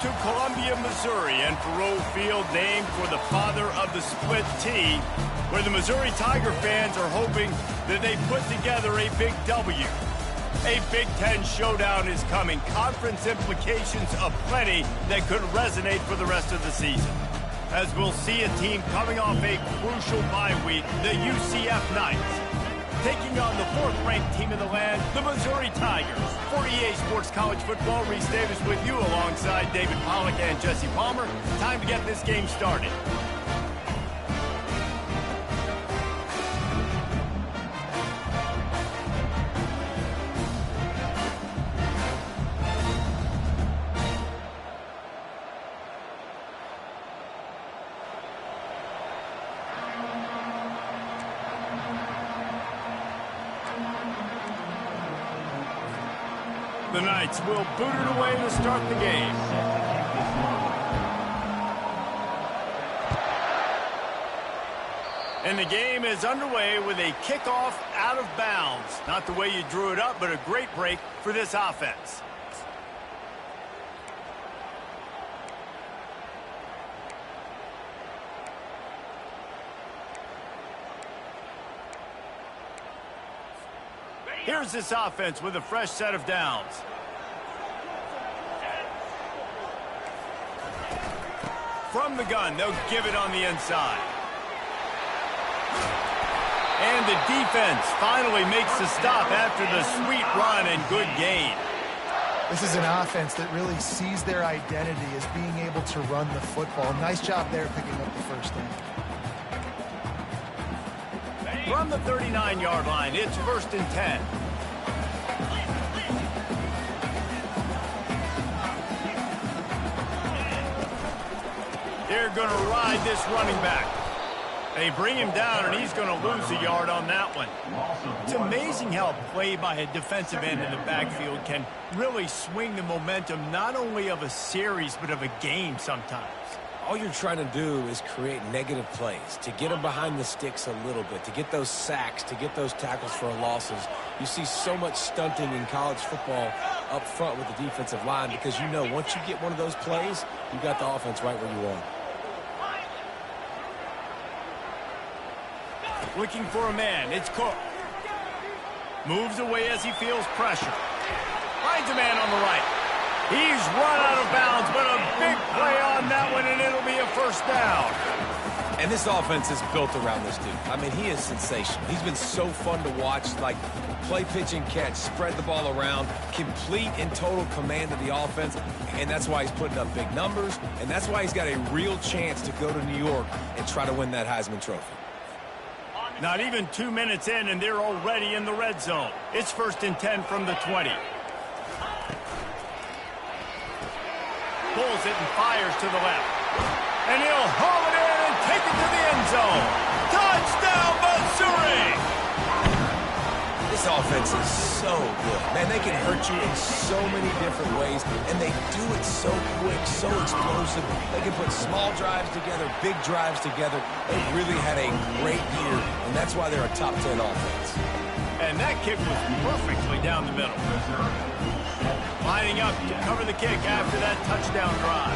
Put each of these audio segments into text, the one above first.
to Columbia, Missouri, and Faroe Field, named for the father of the split T, where the Missouri Tiger fans are hoping that they put together a big W. A Big Ten showdown is coming. Conference implications aplenty that could resonate for the rest of the season. As we'll see a team coming off a crucial bye week, the UCF Knights, taking on the fourth-ranked team in the land, the Missouri Tigers. For EA Sports College Football, Reese Davis with you alongside David Pollack and Jesse Palmer. Time to get this game started. The Knights will boot it away to start the game. And the game is underway with a kickoff out of bounds. Not the way you drew it up, but a great break for this offense. Here's this offense with a fresh set of downs. From the gun, they'll give it on the inside. And the defense finally makes the stop after the sweet run and good gain. This is an offense that really sees their identity as being able to run the football. Nice job there picking up the first down. From the 39-yard line, it's 1st and 10. They're going to ride this running back. They bring him down, and he's going to lose a yard on that one. It's amazing how a play by a defensive end in the backfield can really swing the momentum not only of a series but of a game sometimes. All you're trying to do is create negative plays, to get them behind the sticks a little bit, to get those sacks, to get those tackles for losses. You see so much stunting in college football up front with the defensive line because you know once you get one of those plays, you got the offense right where you want. Looking for a man, it's Cook. Moves away as he feels pressure. Finds a man on the right. He's run out of bounds, but a big play on that one, and it'll be a first down. And this offense is built around this dude. I mean, he is sensational. He's been so fun to watch, like play, pitch, and catch, spread the ball around, complete and total command of the offense, and that's why he's putting up big numbers, and that's why he's got a real chance to go to New York and try to win that Heisman Trophy. Not even 2 minutes in, and they're already in the red zone. It's 1st and 10 from the 20. Pulls it and fires to the left. And he'll haul it in and take it to the end zone. Touchdown, Missouri! This offense is so good. Man, they can hurt you in so many different ways, and they do it so quick, so explosive. They can put small drives together, big drives together. They've really had a great year, and that's why they're a top 10 offense. And that kick was perfectly down the middle. Lining up to cover the kick after that touchdown drive.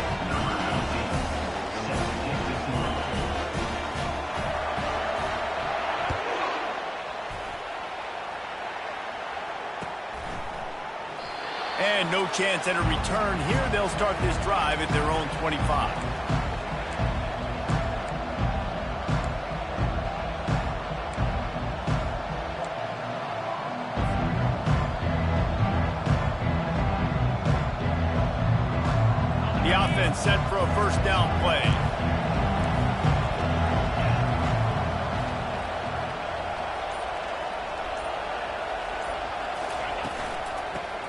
And no chance at a return here. They'll start this drive at their own 25. The offense set for a first down play.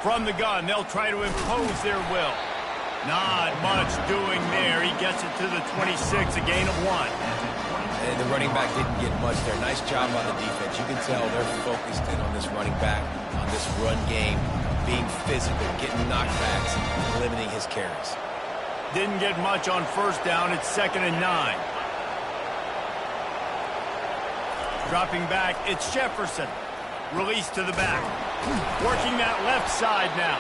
From the gun, they'll try to impose their will. Not much doing there. He gets it to the 26, a gain of 1. And the running back didn't get much there. Nice job on the defense. You can tell they're focused in on this running back, on this run game, being physical, getting knockbacks, and limiting his carries. Didn't get much on first down. It's 2nd and 9. Dropping back, it's Jefferson. Release to the back. Working that left side now.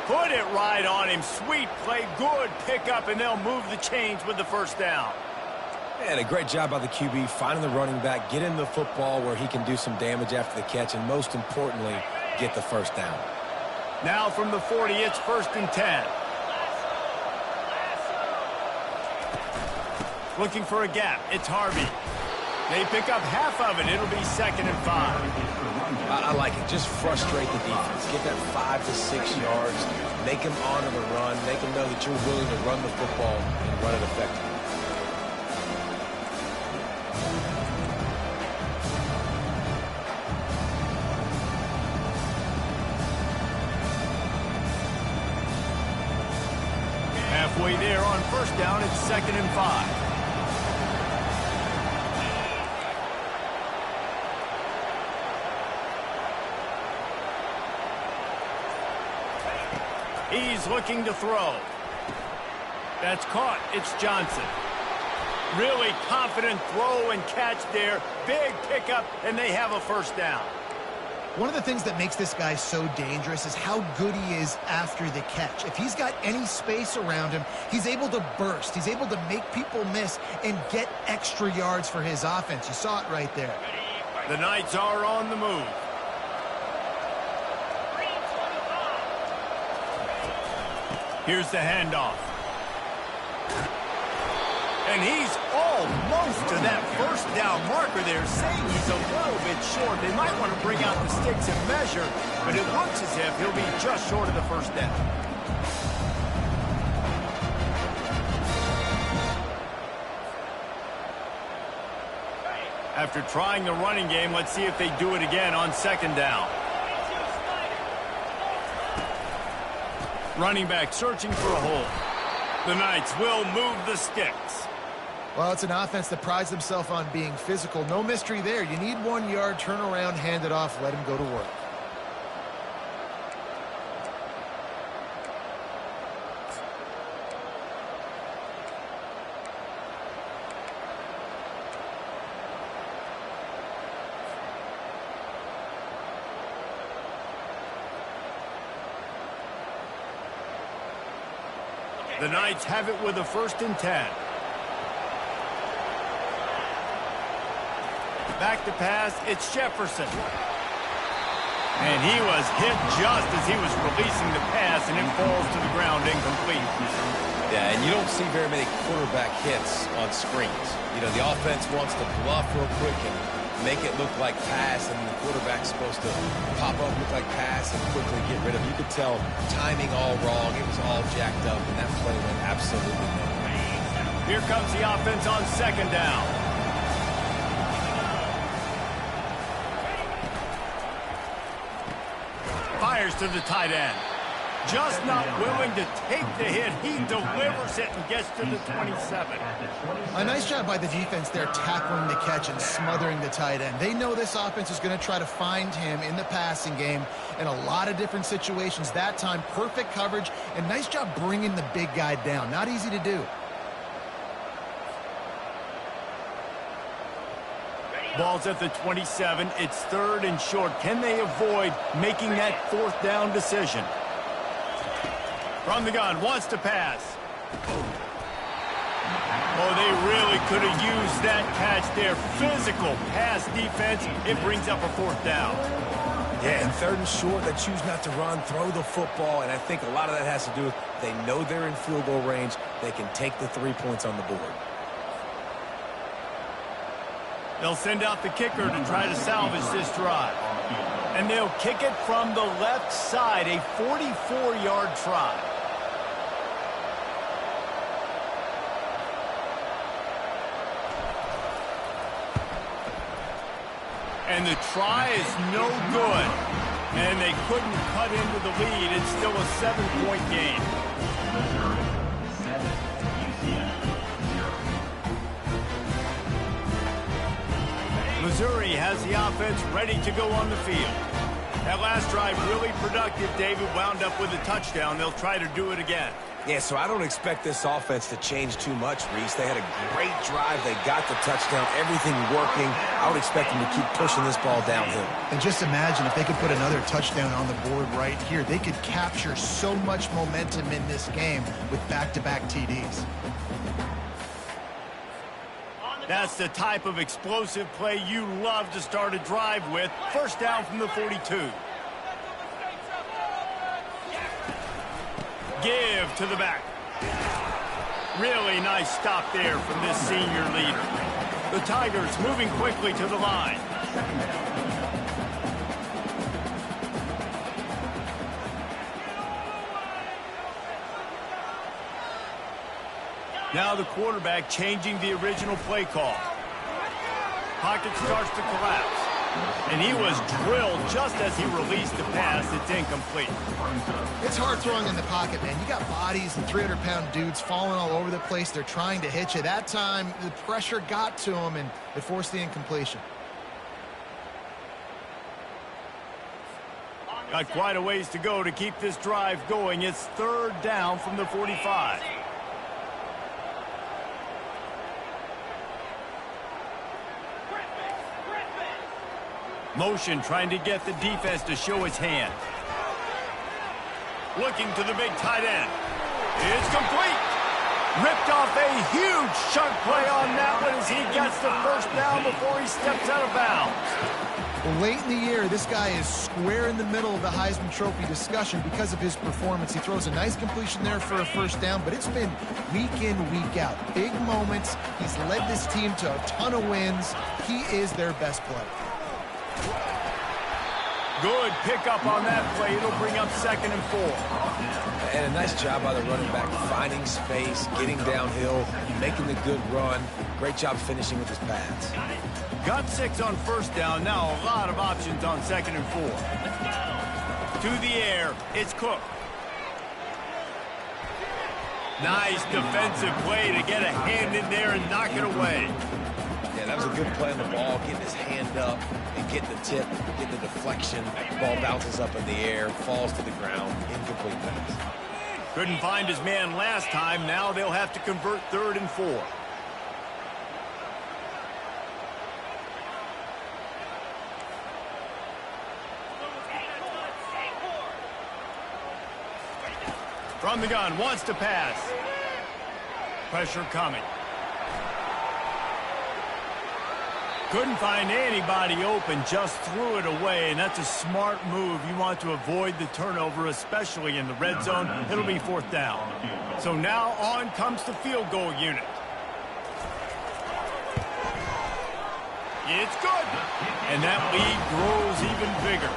Put it right on him. Sweet play, good pickup, and they'll move the chains with the first down. And a great job by the QB, finding the running back, getting the football where he can do some damage after the catch, and most importantly, get the first down. Now from the 40, it's 1st and 10. Looking for a gap. It's Harvey. They pick up half of it. It'll be 2nd and 5. I like it. Just frustrate the defense. Get that 5 to 6 yards. Make them honor the run. Make them know that you're willing to run the football and run it effectively. Halfway there on 1st down, it's 2nd and 5. He's looking to throw. That's caught. It's Johnson. Really confident throw and catch there. Big pickup, and they have a 1st down. One of the things that makes this guy so dangerous is how good he is after the catch. If he's got any space around him, he's able to burst. He's able to make people miss and get extra yards for his offense. You saw it right there. The Knights are on the move. Here's the handoff. And he's almost to that 1st down marker there, saying he's a little bit short. They might want to bring out the sticks and measure, but it looks as if he'll be just short of the 1st down. After trying the running game, let's see if they do it again on 2nd down. Running back searching for a hole. The Knights will move the sticks. Well, it's an offense that prides themselves on being physical. No mystery there. You need 1 yard, turn around, hand it off, let him go to work. The Knights have it with a 1st and 10. Back to pass, it's Jefferson. And he was hit just as he was releasing the pass, and it falls to the ground incomplete. Yeah, and you don't see very many quarterback hits on screens. You know, the offense wants to bluff real quick and make it look like pass, and the quarterback's supposed to pop up, look like pass, and quickly get rid of it. You could tell timing all wrong. It was all jacked up, and that play went absolutely nowhere. Here comes the offense on 2nd down. Fires to the tight end. Just not willing to take the hit. He delivers it and gets to the 27. A nice job by the defense there, tackling the catch and smothering the tight end. They know this offense is going to try to find him in the passing game in a lot of different situations. That time, perfect coverage, and nice job bringing the big guy down. Not easy to do. Ball's at the 27. It's 3rd and short. Can they avoid making that 4th down decision? From the gun, wants to pass. Oh, they really could have used that catch there. Physical pass defense. It brings up a 4th down. Yeah, and 3rd and short, they choose not to run, throw the football, and I think a lot of that has to do with they know they're in field goal range. They can take the 3 points on the board. They'll send out the kicker to try to salvage this drive. And they'll kick it from the left side, a 44-yard try. And the try is no good. And they couldn't cut into the lead. It's still a 7-point game. Missouri has the offense ready to go on the field. That last drive really productive. David wound up with a touchdown. They'll try to do it again. Yeah, so I don't expect this offense to change too much, Reese. They had a great drive. They got the touchdown, everything working. I would expect them to keep pushing this ball downhill. And just imagine if they could put another touchdown on the board right here. They could capture so much momentum in this game with back-to-back TDs. That's the type of explosive play you love to start a drive with. First down from the 42. Give to the back. Really nice stop there from this senior leader. The Tigers moving quickly to the line. Now the quarterback changing the original play call. Pocket starts to collapse. And he was drilled just as he released the pass. It's incomplete. It's hard throwing in the pocket, man. You got bodies and 300-pound dudes falling all over the place. They're trying to hit you. That time, the pressure got to him, and it forced the incompletion. Got quite a ways to go to keep this drive going. It's third down from the 45. Motion trying to get the defense to show his hand. Looking to the big tight end. It's complete. Ripped off a huge chunk play on that one as he gets the first down before he steps out of bounds. Well, late in the year, this guy is square in the middle of the Heisman Trophy discussion because of his performance. He throws a nice completion there for a first down, but it's been week in, week out. Big moments. He's led this team to a ton of wins. He is their best player. Good pickup on that play. It'll bring up 2nd and 4. And a nice job by the running back, finding space, getting downhill, making the good run. Great job finishing with his pads. Got 6 on first down. Now a lot of options on 2nd and 4. To the air. It's Cook. Nice defensive play to get a hand in there and knock it away. Yeah, that was a good play on the ball, getting his hand up and getting the tip, getting the deflection. Ball bounces up in the air, falls to the ground, incomplete pass. Couldn't find his man last time. Now they'll have to convert 3rd and 4. From the gun, wants to pass. Pressure coming. Couldn't find anybody open, just threw it away, and that's a smart move. You want to avoid the turnover, especially in the red zone. It'll be 4th down. So now on comes the field goal unit. It's good. And that lead grows even bigger.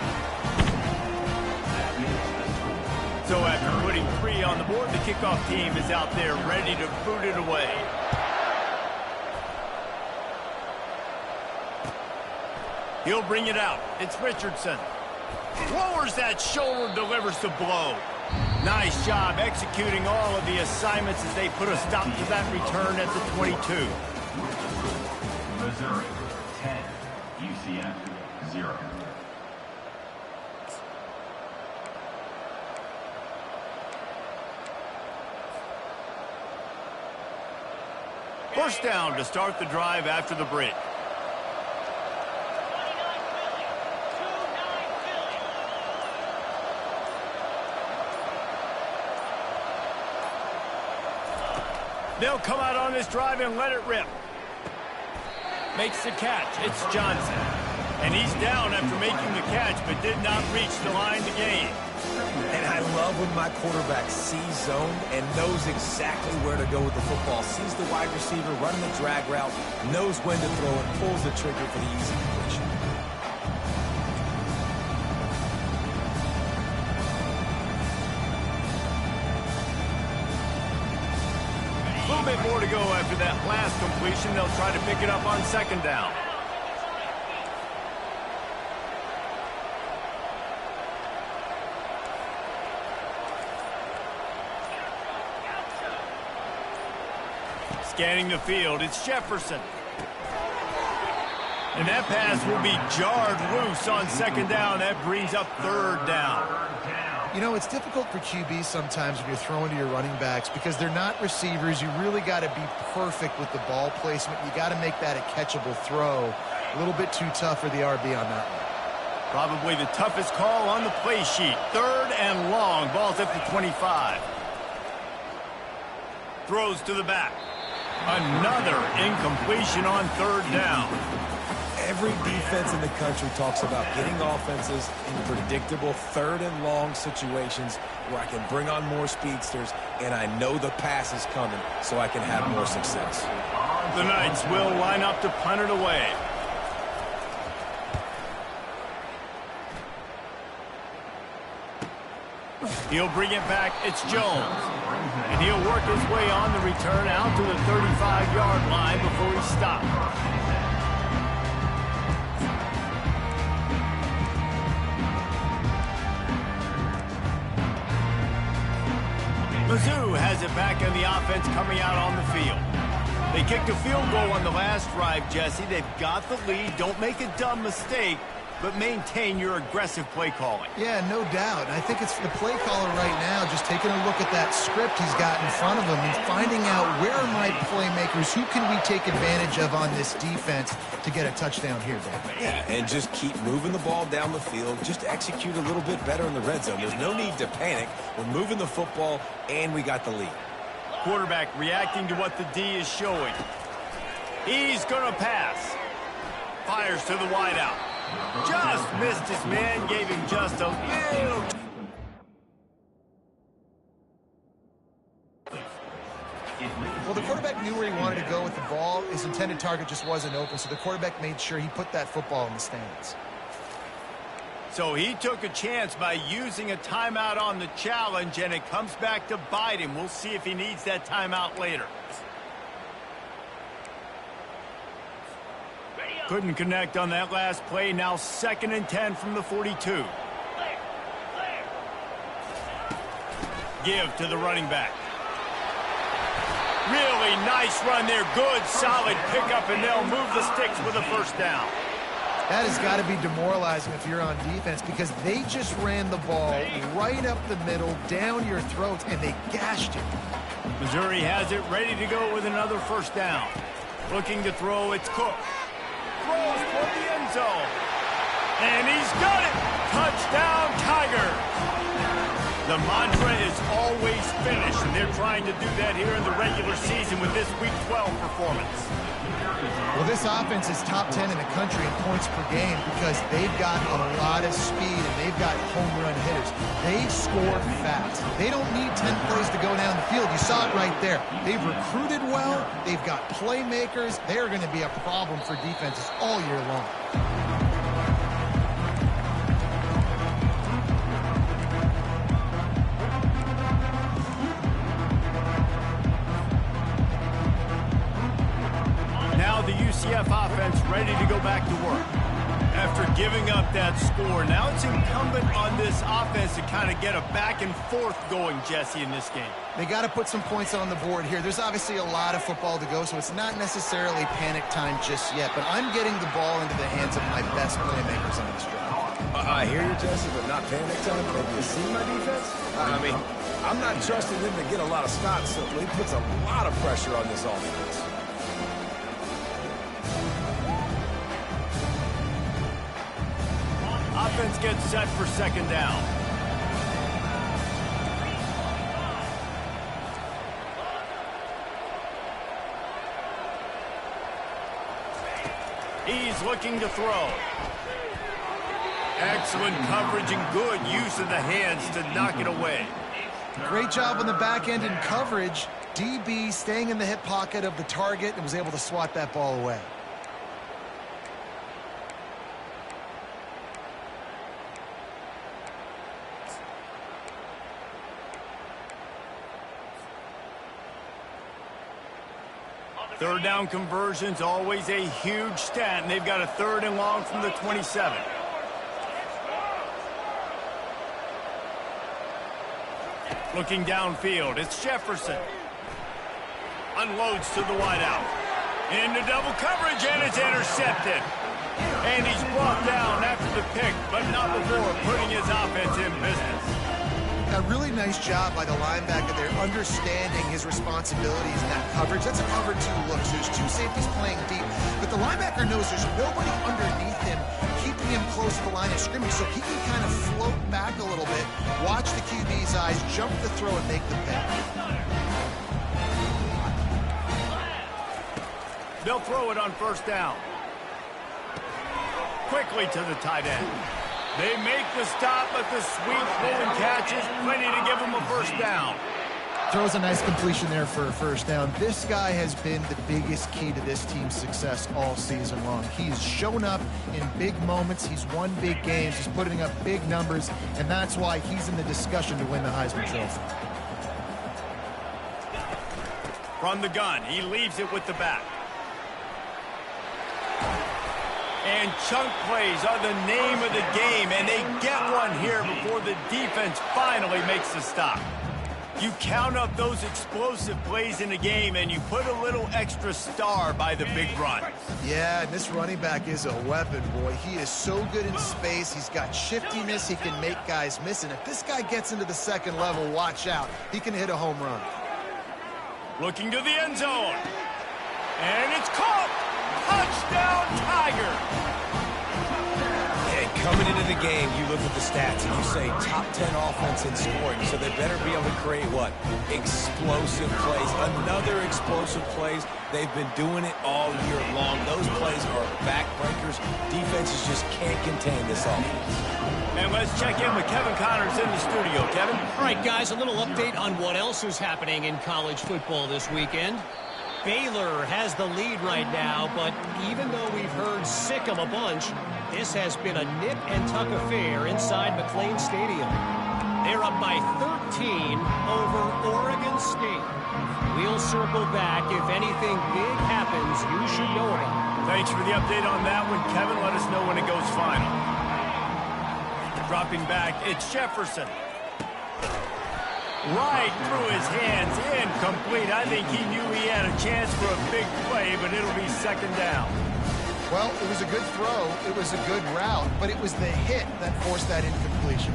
So after putting 3 on the board, the kickoff team is out there ready to boot it away. He'll bring it out. It's Richardson. Lowers that shoulder, delivers the blow. Nice job executing all of the assignments as they put a stop to that return at the 22. Missouri, 10. UCF, 0. First down to start the drive after the break. They'll come out on this drive and let it rip. Makes the catch. It's Johnson. And he's down after making the catch, but did not reach the line to gain. And I love when my quarterback sees zone and knows exactly where to go with the football. Sees the wide receiver running the drag route, knows when to throw it, pulls the trigger for the easy completion. A little bit more to go after that last completion. They'll try to pick it up on 2nd down. Scanning the field, it's Jefferson. And that pass will be jarred loose on 2nd down. That brings up 3rd down. You know, it's difficult for QBs sometimes when you're throwing to your running backs because they're not receivers. You really got to be perfect with the ball placement. You got to make that a catchable throw. A little bit too tough for the RB on that one. Probably the toughest call on the play sheet. 3rd and long. Ball's at the 25. Throws to the back. Another incompletion on 3rd down. Every defense in the country talks about getting offenses in predictable 3rd and long situations where I can bring on more speedsters and I know the pass is coming so I can have more success. The Knights will line up to punt it away. He'll bring it back. It's Jones. And he'll work his way on the return out to the 35-yard line before he stops. Mizzou has it back in the offense coming out on the field. They kicked a field goal on the last drive, Jesse. They've got the lead. Don't make a dumb mistake, but maintain your aggressive play calling. Yeah, no doubt. And I think it's the play caller right now just taking a look at that script he's got in front of him and finding out where are my playmakers, who can we take advantage of on this defense to get a touchdown here, Dan. Yeah, and just keep moving the ball down the field. Just execute a little bit better in the red zone. There's no need to panic. We're moving the football, and we got the lead. Quarterback reacting to what the D is showing. He's going to pass. Fires to the wideout. Just missed his man, gave him just a little. Well, the quarterback knew where he wanted to go with the ball. His intended target just wasn't open, so the quarterback made sure he put that football in the stands. So he took a chance by using a timeout on the challenge, and it comes back to bite him. We'll see if he needs that timeout later. Couldn't connect on that last play. Now 2nd and 10 from the 42. Give to the running back. Really nice run there. Good, solid pickup, and they'll move the sticks with a 1st down. That has got to be demoralizing if you're on defense because they just ran the ball right up the middle, down your throats, and they gashed it. Missouri has it ready to go with another 1st down. Looking to throw, it's Cook. Throws for the end zone. And he's got it. Touchdown, Tiger. The mantra is always finish, and they're trying to do that here in the regular season with this Week 12 performance. Well, this offense is top 10 in the country in points per game because they've got a lot of speed and they've got home run hitters. They score fast. They don't need 10 plays to go down the field. You saw it right there. They've recruited well. They've got playmakers. They're going to be a problem for defenses all year long. UCF offense ready to go back to work. After giving up that score, now it's incumbent on this offense to kind of get a back and forth going, Jesse, in this game. They got to put some points on the board here. There's obviously a lot of football to go, so it's not necessarily panic time just yet, but I'm getting the ball into the hands of my best playmakers on this drive. I hear you, Jesse, but not panic time. Have you seen my defense? I mean, I'm not trusting them to get a lot of stops, so he puts a lot of pressure on this offense. Offense gets set for 2nd down. He's looking to throw. Excellent coverage and good use of the hands to knock it away. Great job on the back end in coverage. DB staying in the hip pocket of the target and was able to swat that ball away. Third down conversion's always a huge stat, and they've got a 3rd and long from the 27. Looking downfield, it's Jefferson. Unloads to the wideout. Into double coverage, and it's intercepted. And he's brought down after the pick, but not before putting his offense in business. A really nice job by the linebacker there, understanding his responsibilities in that coverage. That's a cover 2 look. So there's 2 safeties playing deep, but the linebacker knows there's nobody underneath him, keeping him close to the line of scrimmage, so he can kind of float back a little bit, watch the QB's eyes, jump the throw, and make the pick. They'll throw it on first down. Quickly to the tight end. They make the stop, but the sweep pulling catch is plenty to give them a first down. Throws a nice completion there for a first down. This guy has been the biggest key to this team's success all season long. He's shown up in big moments. He's won big games. He's putting up big numbers, and that's why he's in the discussion to win the Heisman Trophy. From the gun, he leaves it with the back. And chunk plays are the name of the game, and they get one here before the defense finally makes the stop. You count up those explosive plays in a game, and you put a little extra star by the big run. Yeah, and this running back is a weapon, boy. He is so good in space. He's got shiftiness. He can make guys miss. And if this guy gets into the second level, watch out. He can hit a home run. Looking to the end zone. And it's caught. Touchdown, Tiger. And coming into the game, you look at the stats and you say top 10 offense in scoring, so they better be able to create what? Explosive plays. Another explosive plays. They've been doing it all year long. Those plays are backbreakers. Defenses just can't contain this offense. And let's check in with Kevin Connors in the studio. Kevin? All right, guys, a little update on what else is happening in college football this weekend. Baylor has the lead right now, but even though we've heard sick 'em a bunch, this has been a nip-and-tuck affair inside McLean Stadium. They're up by 13 over Oregon State. We'll circle back. If anything big happens, you should know about it. Thanks for the update on that one, Kevin. Let us know when it goes final. Dropping back, it's Jefferson. Right through his hands, incomplete. I think he knew he had a chance for a big play, but it'll be second down. Well, it was a good throw. It was a good route, but it was the hit that forced that incompletion.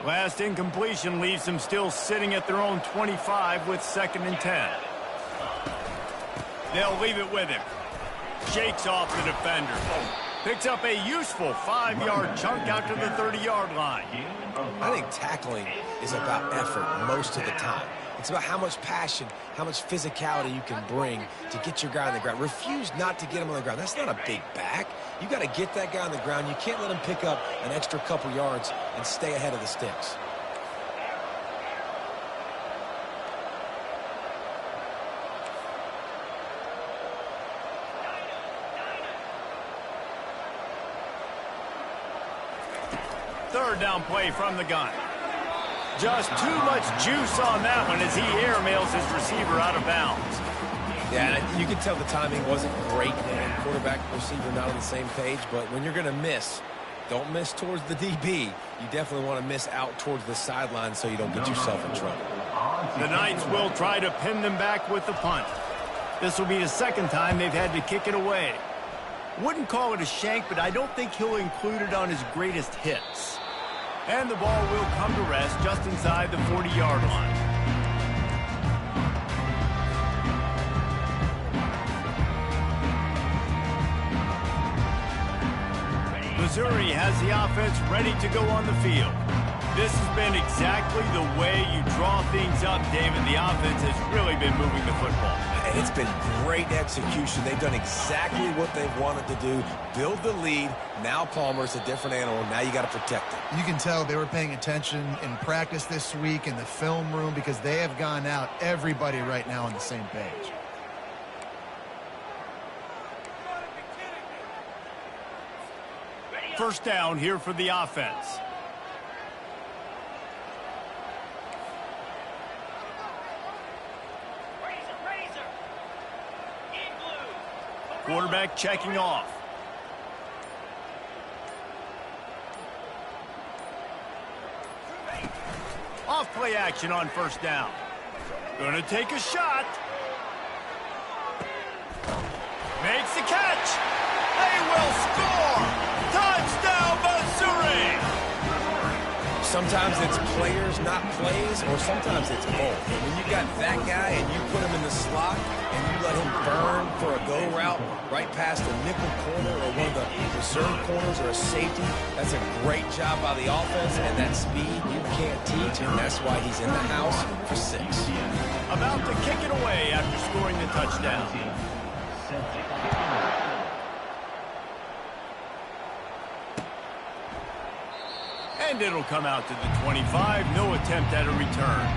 Last incompletion leaves them still sitting at their own 25 with 2nd and 10. They'll leave it with him. Shakes off the defender. Picks up a useful 5-yard chunk out to the 30-yard line. I think tackling is about effort most of the time. It's about how much passion, how much physicality you can bring to get your guy on the ground. Refuse not to get him on the ground. That's not a big back. You got to get that guy on the ground. You can't let him pick up an extra couple yards and stay ahead of the sticks. Third down play from the gun. Just too much juice on that one as he airmails his receiver out of bounds. Yeah, you can tell the timing wasn't great. Quarterback and receiver not on the same page, but when you're going to miss, don't miss towards the DB. You definitely want to miss out towards the sideline so you don't get yourself in trouble. The Knights will try to pin them back with the punt. This will be the second time they've had to kick it away. Wouldn't call it a shank, but I don't think he'll include it on his greatest hits. And the ball will come to rest just inside the 40-yard line. Missouri has the offense ready to go on the field. This has been exactly the way you draw things up, David. The offense has really been moving the football. And it's been great execution. They've done exactly what they've wanted to do. Build the lead. Now Palmer's a different animal. Now you got to protect it. You can tell they were paying attention in practice this week in the film room because they have gone out, everybody right now on the same page. First down here for the offense. Quarterback checking off. Off play action on first down. Gonna take a shot. Makes the catch. They will score. Sometimes it's players, not plays, or sometimes it's both. When you got that guy and you put him in the slot and you let him burn for a go route right past a nickel corner or one of the reserve corners or a safety, that's a great job by the offense, and that speed you can't teach, and that's why he's in the house for 6. About to kick it away after scoring the touchdown. And it'll come out to the 25. No attempt at a return.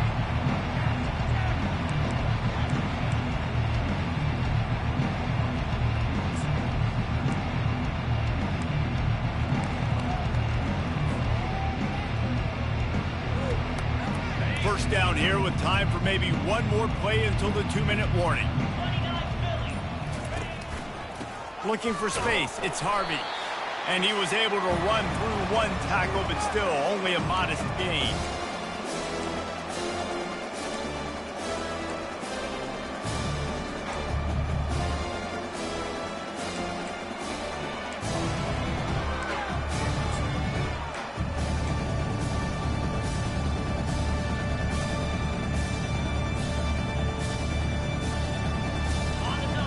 First down here with time for maybe one more play until the 2-minute warning. Looking for space. It's Harvey. And he was able to run through one tackle, but still only a modest gain.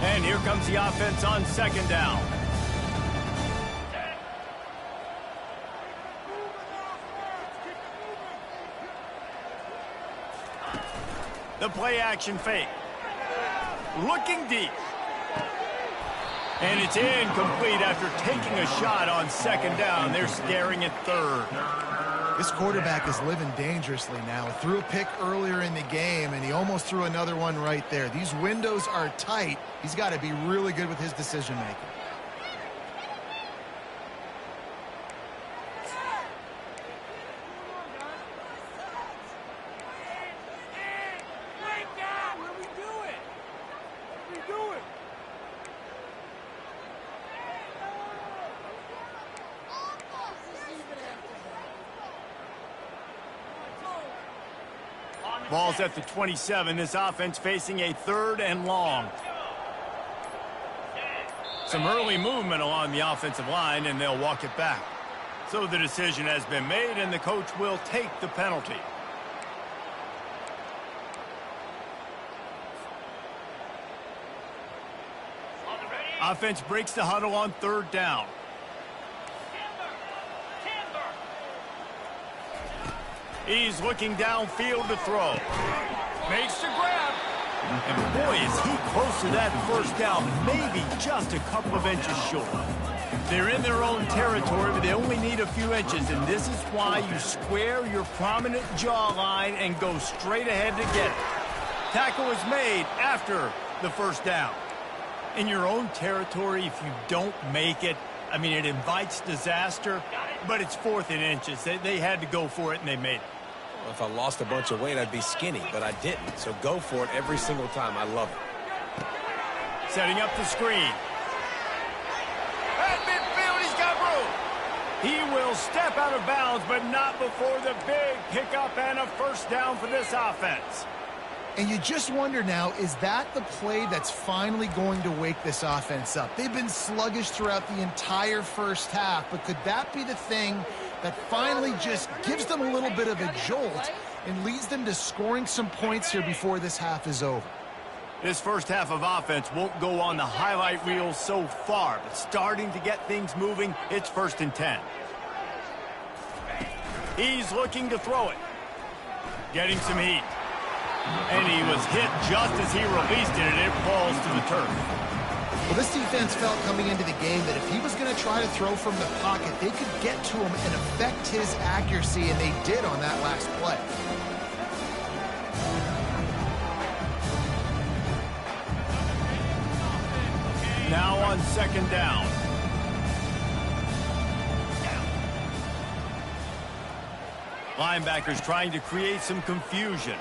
And here comes the offense on 2nd down. The play action fake. Looking deep. And it's incomplete after taking a shot on 2nd down. They're staring at 3rd. This quarterback is living dangerously now. Threw a pick earlier in the game, and he almost threw another one right there. These windows are tight. He's got to be really good with his decision-making. Ball's at the 27. This offense facing a 3rd and long. Some early movement along the offensive line, and they'll walk it back. So the decision has been made, and the coach will take the penalty. Offense breaks the huddle on 3rd down. He's looking downfield to throw. Makes the grab. And boy, is he close to that 1st down. Maybe just a couple of inches short. They're in their own territory, but they only need a few inches. And this is why you square your prominent jawline and go straight ahead to get it. Tackle is made after the 1st down. In your own territory, if you don't make it, I mean, it invites disaster, but it's 4th and inches. They had to go for it, and they made it. Well, if I lost a bunch of weight, I'd be skinny, but I didn't. So go for it every single time. I love it. Setting up the screen. At midfield, he's got room. He will step out of bounds, but not before the big pickup and a 1st down for this offense. And you just wonder now, is that the play that's finally going to wake this offense up? They've been sluggish throughout the entire 1st half, but could that be the thing that finally just gives them a little bit of a jolt and leads them to scoring some points here before this half is over? This 1st half of offense won't go on the highlight reel so far, but starting to get things moving, it's 1st and 10. He's looking to throw it. Getting some heat. And he was hit just as he released it, and it falls to the turf. Well, this defense felt coming into the game that if he was going to try to throw from the pocket, they could get to him and affect his accuracy, and they did on that last play. Now on 2nd down. Linebackers trying to create some confusion.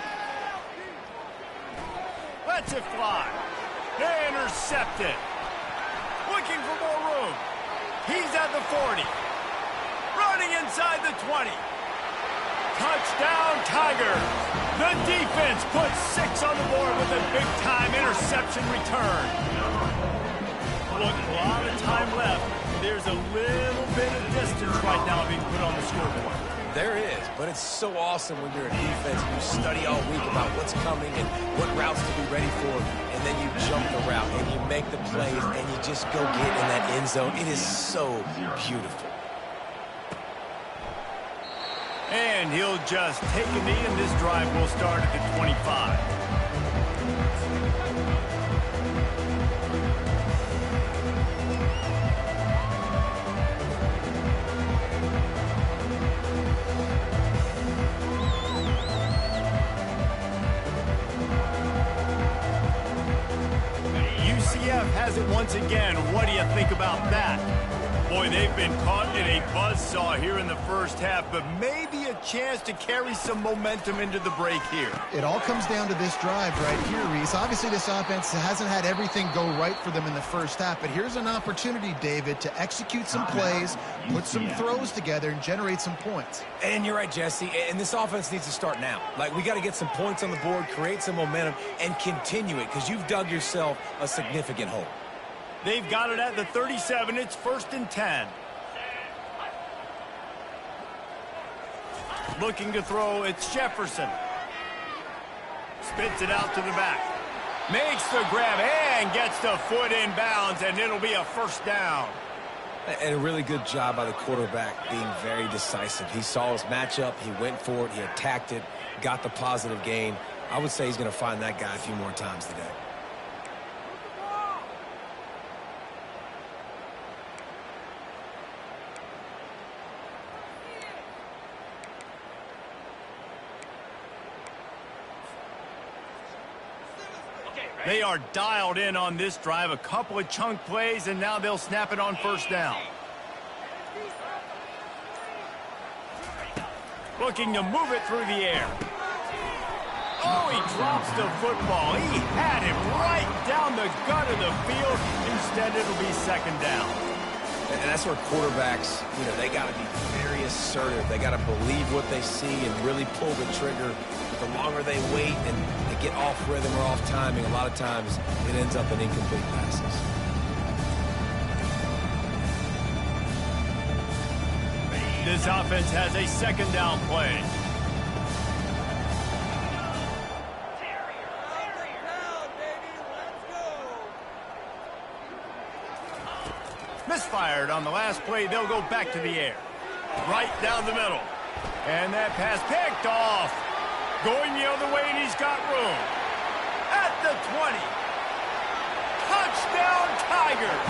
Lets it fly. Intercepted. Looking for more room. He's at the 40. Running inside the 20. Touchdown, Tigers. The defense puts 6 on the board with a big-time interception return. Look, a lot of time left. There's a little bit of distance right now being put on the scoreboard. There is, but it's so awesome when you're a defense and you study all week about what's coming and what routes to be ready for, and then you jump the route and you make the plays and you just go get in that end zone. It is so beautiful. And he'll just take a knee, and this drive will start at the 25. UCF has it once again. What do you think about that? Boy, they've been caught in a buzzsaw here in the first half, but maybe a chance to carry some momentum into the break here. It all comes down to this drive right here, Reese. Obviously, this offense hasn't had everything go right for them in the first half, but here's an opportunity, David, to execute some plays, put some throws together, and generate some points. And you're right, Jesse, and this offense needs to start now. Like, we got to get some points on the board, create some momentum, and continue it, because you've dug yourself a significant hole. They've got it at the 37. It's 1st and 10. Looking to throw, it's Jefferson. Spits it out to the back. Makes the grab and gets the foot in bounds, and it'll be a first down. And a really good job by the quarterback being very decisive. He saw his matchup, he went for it, he attacked it, got the positive gain. I would say he's going to find that guy a few more times today. They are dialed in on this drive. A couple of chunk plays, and now they'll snap it on first down. Looking to move it through the air. Oh, he drops the football. He had him right down the gut of the field. Instead, it'll be second down. And that's where quarterbacks, they got to be very assertive. They got to believe what they see and really pull the trigger. But the longer they wait and they get off rhythm or off timing, a lot of times it ends up in incomplete passes. This offense has a second down play. Misfired on the last play. They'll go back to the air. Right down the middle. And that pass picked off. Going the other way, and he's got room. At the 20. Touchdown, Tigers.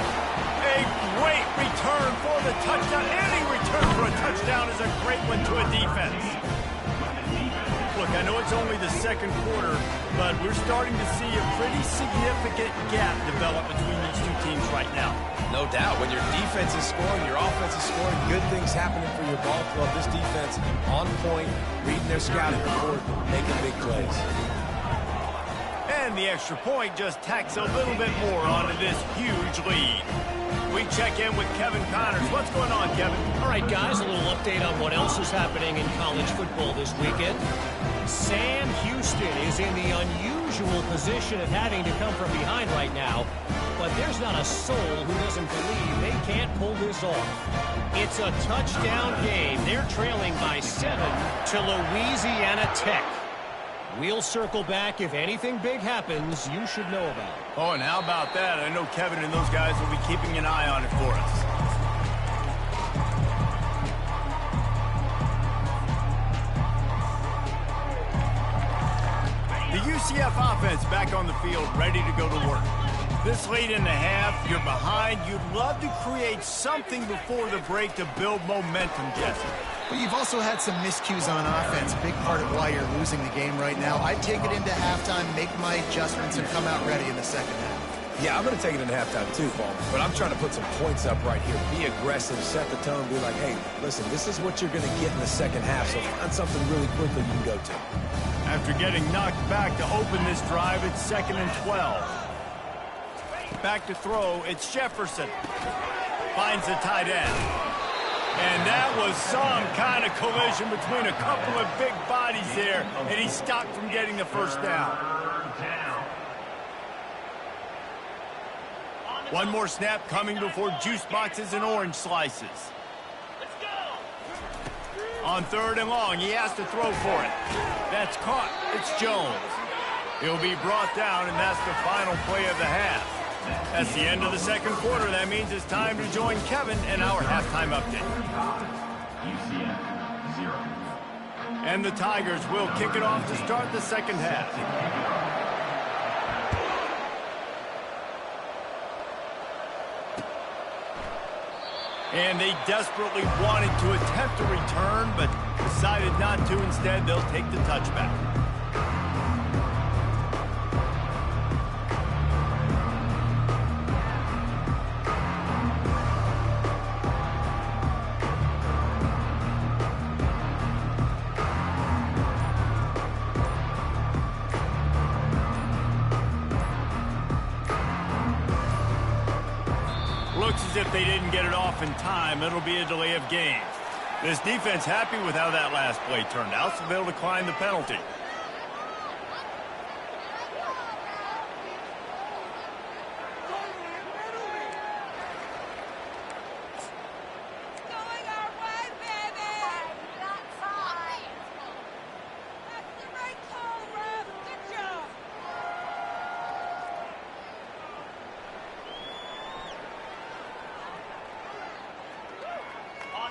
A great return for the touchdown. Any return for a touchdown is a great one to a defense. Look, I know it's only the second quarter, but we're starting to see a pretty significant gap develop between these two teams right now. No doubt. When your defense is scoring, your offense is scoring, good things happening for your ball club. This defense on point, reading their scouting report, making big plays. And the extra point just tacks a little bit more onto this huge lead. We check in with Kevin Connors. What's going on, Kevin? All right, guys, a little update on what else is happening in college football this weekend. Sam Houston is in the unusual position of having to come from behind right now, but there's not a soul who doesn't believe they can't pull this off. It's a touchdown game. They're trailing by 7 to Louisiana Tech. We'll circle back. If anything big happens, you should know about it. Oh, and how about that? I know Kevin and those guys will be keeping an eye on it for us. The UCF offense back on the field, ready to go to work. This late in the half, you're behind. You'd love to create something before the break to build momentum, Jesse. But you've also had some miscues on offense, big part of why you're losing the game right now. I'd take it into halftime, make my adjustments, and come out ready in the second half. Yeah, I'm going to take it into halftime too, Paul. But I'm trying to put some points up right here. Be aggressive, set the tone, be like, hey, listen, this is what you're going to get in the second half, so find something really quickly you can go to. After getting knocked back to open this drive, it's 2nd and 12. Back to throw, it's Jefferson. Finds the tight end. And that was some kind of collision between a couple of big bodies there, and he stopped from getting the first down. One more snap coming before juice boxes and orange slices. On 3rd and long, he has to throw for it. That's caught. It's Jones. He'll be brought down, and that's the final play of the half. That's the end of the second quarter. That means it's time to join Kevin in our halftime update. UCF 0. And the Tigers will kick it off to start the second half. And they desperately wanted to attempt a return, but decided not to. Instead, they'll take the touchback. Looks as if they didn't get it off in time. It'll be a delay of game. This defense happy with how that last play turned out, so they'll decline the penalty.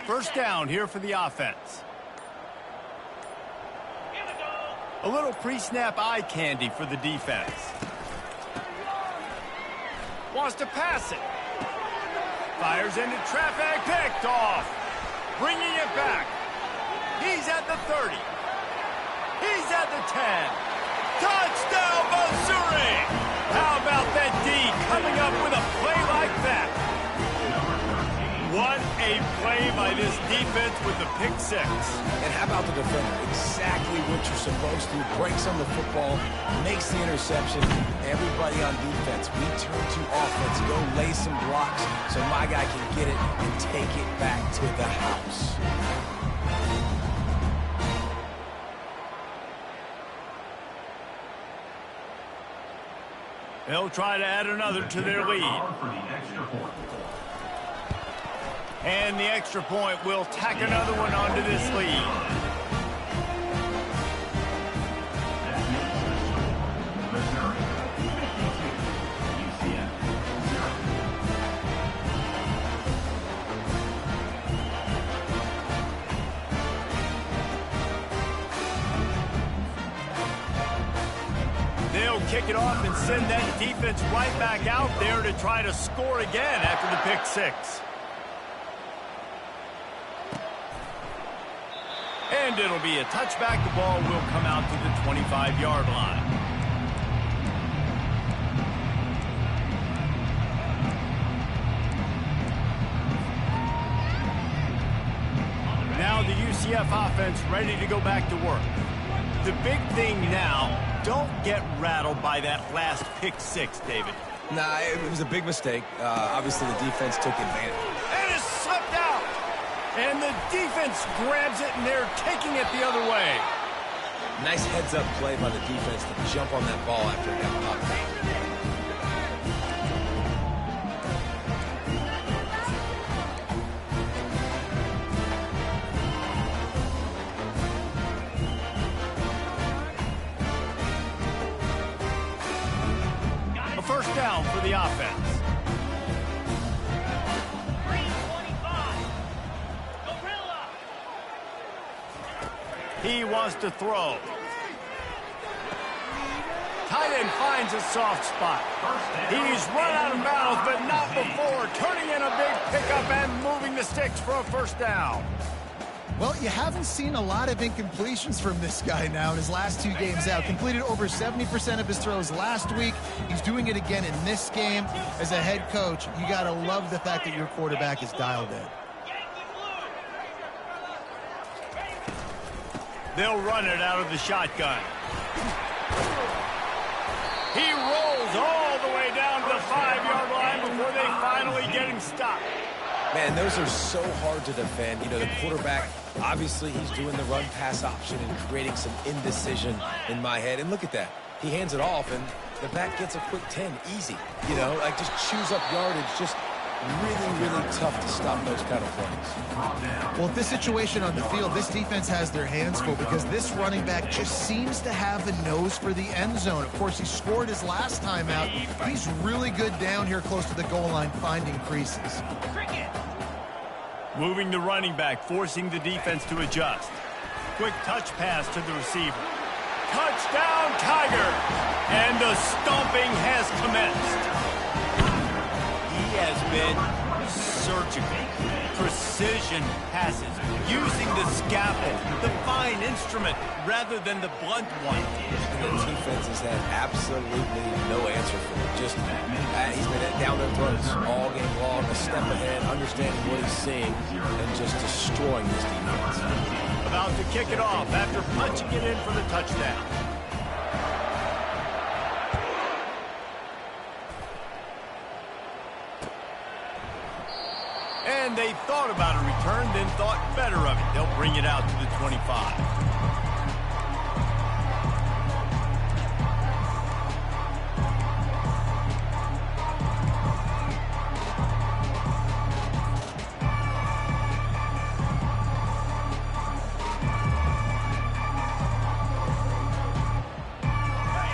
First down here for the offense. A little pre-snap eye candy for the defense. Wants to pass it. Fires into traffic, picked off. Bringing it back. He's at the 30. He's at the 10. Touchdown, Missouri! How about that D coming up with a play like that? What a play by this defense with the pick six. And how about the defender? Exactly what you're supposed to. Breaks on the football, makes the interception. Everybody on defense, we turn to offense. Go lay some blocks so my guy can get it and take it back to the house. They'll try to add another to their lead. And the extra point will tack another one onto this lead. They'll kick it off and send that defense right back out there to try to score again after the pick six. And it'll be a touchback. The ball will come out to the 25-yard line. Now the UCF offense ready to go back to work. The big thing now, don't get rattled by that last pick six, David. Nah, it was a big mistake. Obviously, the defense took advantage. And it's slipped out. And the defense grabs it, and they're taking it the other way. Nice heads-up play by the defense to jump on that ball after it got popped out. A first down for the offense. He wants to throw. Tight end finds a soft spot. He's run out of bounds, but not before. Turning in a big pickup and moving the sticks for a first down. Well, you haven't seen a lot of incompletions from this guy now in his last two games out. Completed over 70% of his throws last week. He's doing it again in this game. As a head coach, you got to love the fact that your quarterback is dialed in. They'll run it out of the shotgun. He rolls all the way down to the 5-yard line before they finally get him stopped. Man, those are so hard to defend. You know, the quarterback, obviously he's doing the run-pass option and creating some indecision in my head. And look at that. He hands it off, and the back gets a quick 10. Easy. You know, like just chews up yardage. Just really tough to stop those kind of plays. Well, this situation on the field, this defense has their hands full because this running back just seems to have a nose for the end zone. Of course, he scored his last time out. He's really good down here close to the goal line, finding creases. Moving the running back, forcing the defense to adjust. Quick touch pass to the receiver. Touchdown, Tiger! And the stomping has commenced. He has been surgical. Precision passes, using the scalpel, the fine instrument, rather than the blunt one. The defense has had absolutely no answer for him. Just, he's been down their throats all game long, a step ahead, understanding what he's seeing, and just destroying this defense. About to kick it off after punching it in for the touchdown. And they thought about a return, then thought better of it. They'll bring it out to the 25.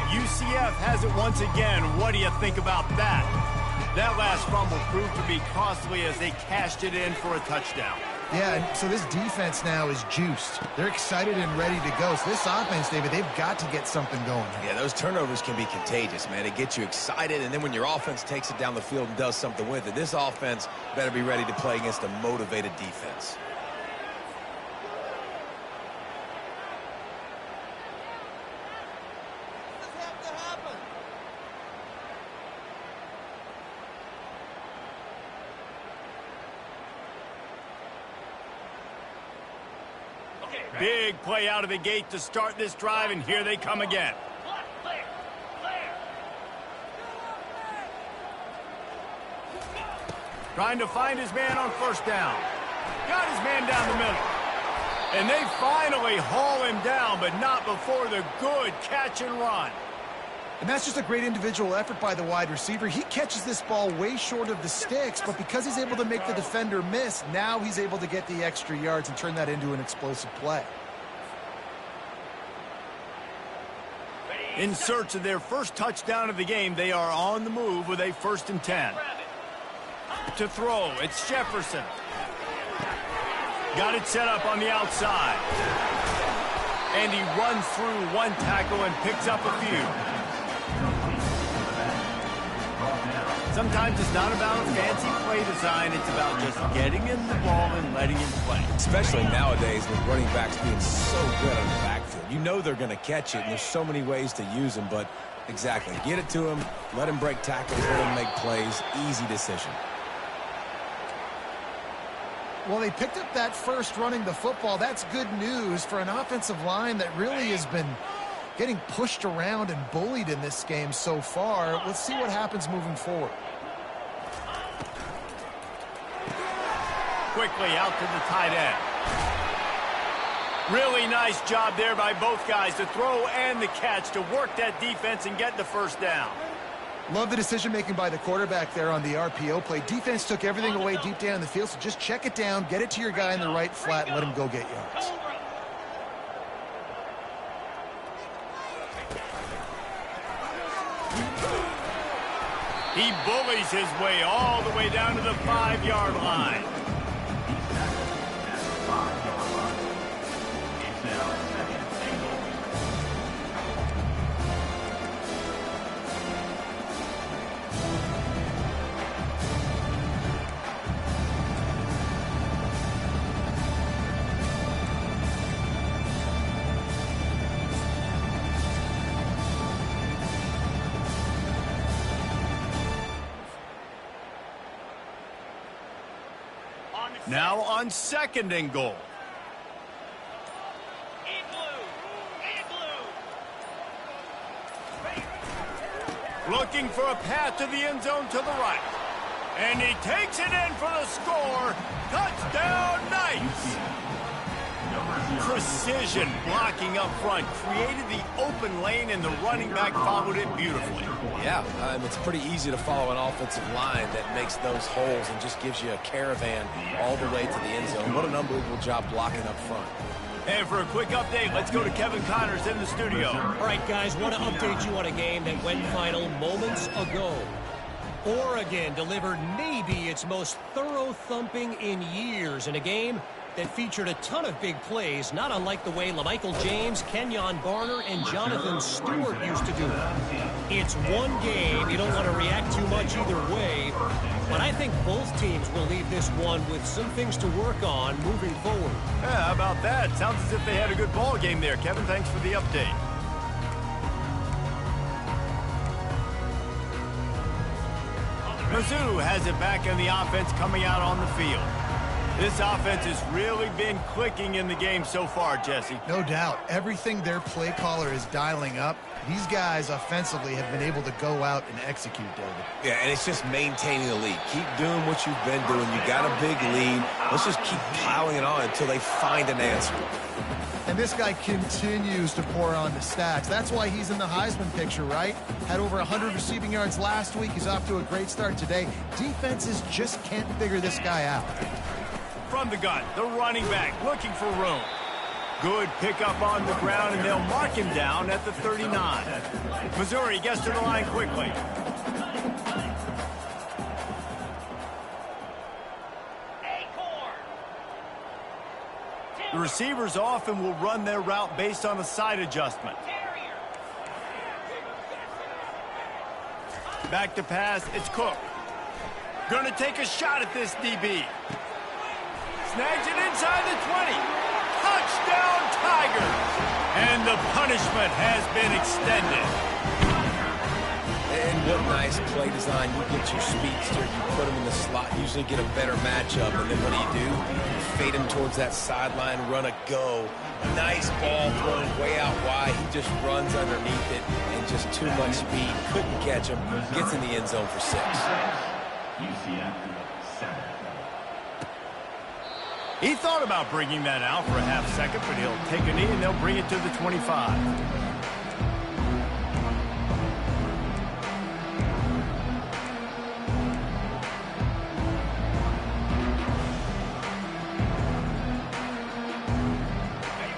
UCF has it once again. What do you think about that? That last fumble proved to be costly as they cashed it in for a touchdown. Yeah, and so this defense now is juiced. They're excited and ready to go. So this offense, David, they've got to get something going. Yeah, those turnovers can be contagious, man. It gets you excited, and then when your offense takes it down the field and does something with it, this offense better be ready to play against a motivated defense. Big play out of the gate to start this drive, and here they come again. Trying to find his man on first down. Got his man down the middle. And they finally haul him down, but not before the good catch and run. And that's just a great individual effort by the wide receiver. He catches this ball way short of the sticks, but because he's able to make the defender miss, now he's able to get the extra yards and turn that into an explosive play. In search of their first touchdown of the game, they are on the move with a 1st and 10. To throw, it's Jefferson. Got it set up on the outside. And he runs through one tackle and picks up a few. Sometimes it's not about fancy play design. It's about just getting him the ball and letting him play. Especially nowadays with running backs being so good in the backfield. You know they're going to catch it, and there's so many ways to use them. But exactly, get it to him, let him break tackles, let him make plays. Easy decision. Well, they picked up that first running the football. That's good news for an offensive line that really has been getting pushed around and bullied in this game so far. Let's see what happens moving forward. Quickly out to the tight end. Really nice job there by both guys, the throw and the catch, to work that defense and get the first down. Love the decision-making by the quarterback there on the RPO play. Defense took everything away deep down the field, so just check it down, get it to your guy in the right flat, and let him go get yards. He bullies his way all the way down to the 5-yard line. Now on 2nd and goal. Looking for a path to the end zone to the right. And he takes it in for the score. Touchdown, Knights. Precision blocking up front. Created the open lane, and the running back followed it beautifully. Yeah, it's pretty easy to follow an offensive line that makes those holes and just gives you a caravan all the way to the end zone. What an unbelievable job blocking up front. And for a quick update, let's go to Kevin Connors in the studio. All right, guys, want to update you on a game that went final moments ago. Oregon delivered maybe its most thorough thumping in years in a game that featured a ton of big plays, not unlike the way LaMichael James, Kenyon Barner, and Jonathan Stewart used to do it. It's one game. You don't want to react too much either way, but I think both teams will leave this one with some things to work on moving forward. Yeah, how about that? Sounds as if they had a good ball game there. Kevin, thanks for the update. Mizzou has it back in the offense coming out on the field. This offense has really been clicking in the game so far, Jesse. No doubt. Everything their play caller is dialing up, these guys offensively have been able to go out and execute, David. Yeah, and it's just maintaining the lead. Keep doing what you've been doing. You got a big lead. Let's just keep piling it on until they find an answer. And this guy continues to pour on the stats. That's why he's in the Heisman picture, right? Had over 100 receiving yards last week. He's off to a great start today. Defenses just can't figure this guy out. From the gun, the running back looking for room. Good pickup on the ground, and they'll mark him down at the 39. Missouri gets to the line quickly. The receivers often will run their route based on a side adjustment. Back to pass, it's Cook. Going to take a shot at this DB. Snags it inside the 20. Touchdown, Tigers! And the punishment has been extended. And what nice play design. You get your speedster, you put him in the slot, usually get a better matchup. And then what do? You fade him towards that sideline, run a go. Nice ball thrown way out wide. He just runs underneath it and just too much speed. Couldn't catch him. Gets in the end zone for 6. UCF 7. He thought about bringing that out for a half second, but he'll take a knee and they'll bring it to the 25.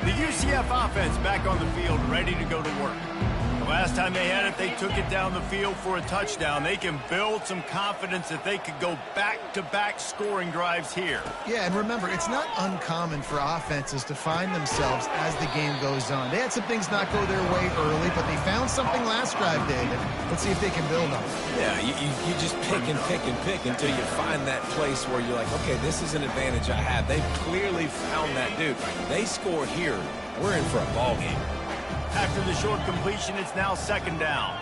The UCF offense back on the field, ready to go to work. The last time they had it, they took it down the field for a touchdown. They can build some confidence that they could go back-to-back scoring drives here. Yeah, and remember, it's not uncommon for offenses to find themselves as the game goes on. They had some things not go their way early, but they found something last drive, David. Let's see if they can build on it. Yeah, you just pick and pick and pick until you find that place where you're like, okay, this is an advantage I have. They've clearly found that dude. They score here. We're in for a ball game. After the short completion, it's now second down.